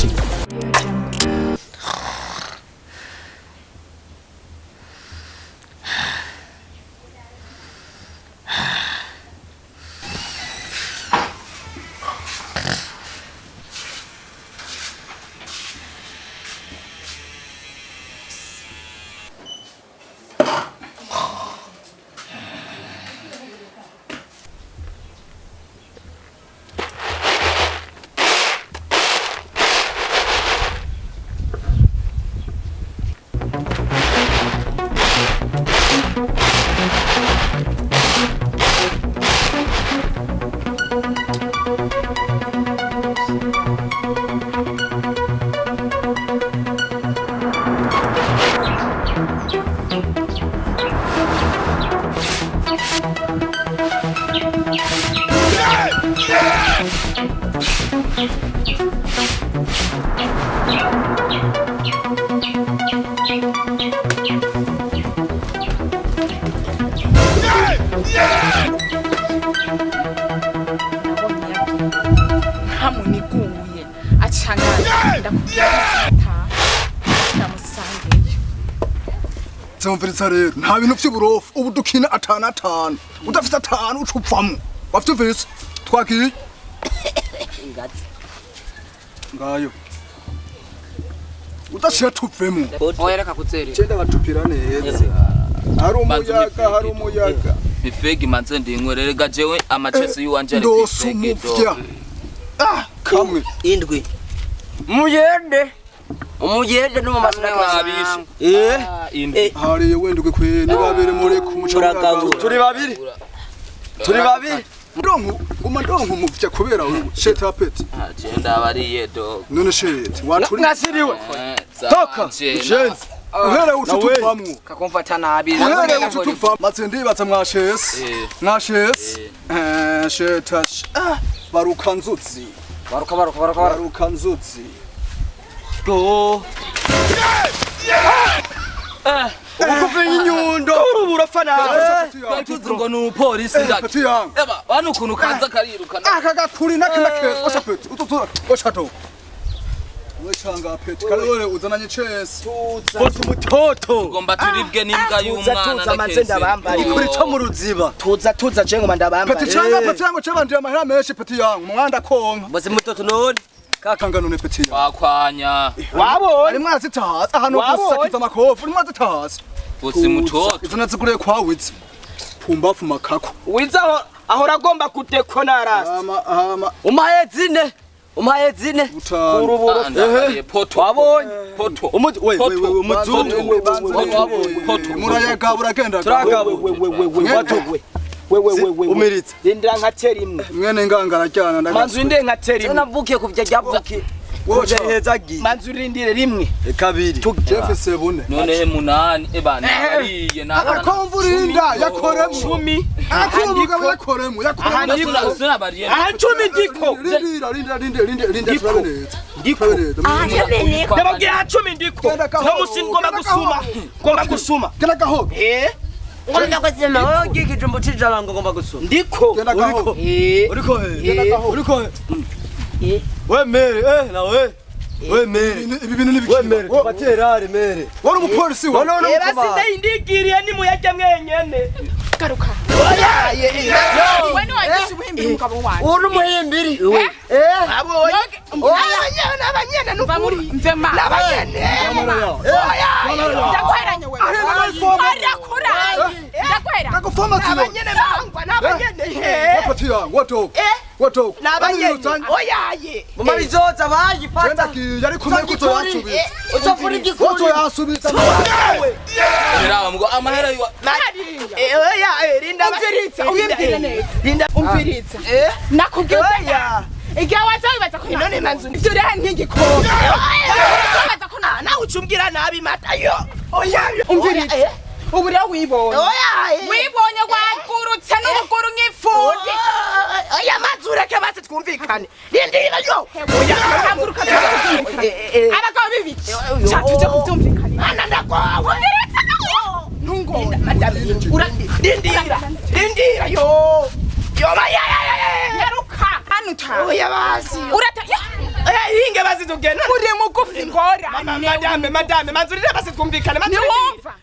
gute. Zomviriza rero nta bintu vy'uburofu ubu dukina atanu udafite atanu ucupfamo wavyumvise twagiye Ingazi. ngayo udashira tuvemo Oya reka kutsere. cenda batupira neza hari umuyaga Bifegi manze ndinkwerere gajewe amachesi yuwanje ari ndosumuvya kamwe Indwi. Umugende no mamazina kabishe. hariye wendwe kwene babere muri kumucanga turi babiri ndonko muvya kubera shete apeti Agenda abariye dog. none shete waturi Nasiriwe. toka jenzi uhere ututuvamwo Kakumfata nabi. uhere ututuvamwo matse ndibaza mwashese shete baruka nzuzi baruka nzuzi Go. Ukuve inyundo. Urubura fana. Tuzi ngo ni polisi ndaki. peti yangu Eba banu kuntu kaza kariruka. akagakuri nakinakezo osha peti osha to wechanga peti kalore uzananye chese Bose mutoto. Ngomba turibwe n'imbwa y'umwana Tuza manze ndabambari. Kuri to mu ruziba. Tuza cengo mandabambari. peti yangu chabandi amahera menshi peti yangu mwanda konka Bose mutoto none. kakanga none peti yangu Bakwanya. Wabonye. ari mwazitaza ahantu gusakiza amakofu ari mwazitaza Bose mutoto. izo naziguriye kwa wizi pumbafu makako Wiza ahora agomba kutekwa narasi. ama Umaye zine. Utanu. Kurubura. Poto. Wabonye. Poto. Umuzungu. murayaga buragenda Umiritse. Ndindira nkatera imwe. mwene ngangara cyana Manzu inde nkatera imwe. Navukiye kuvya ryavukiye. wocha Hezagiye. Manzu rindire rimwe. Kabiri. Jeff sebune None he munani ebana ariye na. akomvurinda yakoremo 10. akumugabo yakoremo Sura bariye. Aha 10 ndiko. Linda turabeneza Ndiko. Ndababwiye aha 10 ndiko. No musi ngomba gusuma. genda gaho Ngomba kusema wewe ugiye kijumbu cijala ngomba gusoma. Ndiko. genda gaho Uriko. We mere na we. We mere. ibi bintu nibiki we mere Baterare mere. wari umupolisi wa No. Basi ndindikiriye ni muyajya mwenyene. Garuka. Oya Wenu wagisha ubuhimbira umugabo wanjye. Uri muhimbiri. Abonye. Abanyene Nuva muri mvema. Nabanyene. Ndakweranye wewe. Ndakwera. nakufoma sino Nabanyene bangwa nabanyene. wapati yangu wato Nabanyene. Oyaye. Mumarizoza bayipata. genda ki yari kumwe kuto yasubiza Utofura igikuri. kuto yasubiza Era mgo amahera yuwa. Oya rinda Umviritsa neza. Rinda Umviritsa. Nakubwiye Oya. igihe wazabibaza ko None manzu ivyo uri hano nk'igikoni. Wazabibaza ko nawe ucumbwira nabi mata yo. Oya. umviritsa. Ubu rero wibonye. Oya. Wibonye wagurutse n'ubuguru nk'ifundi. Oya mazureke basi twumvikane. Rindira yo. Oya akanguruka abagabo bibiki. Cyatuje kubyumvikana. Ana ndakwawe. Ntungona. Rindira yo. Yo maya. Garuka hano utaha. Oya basi. Urata. Oya Tuvuge basi tugenda. Uri mugufi ngora. Madame, manzurire basi twumvikane. Niwumva.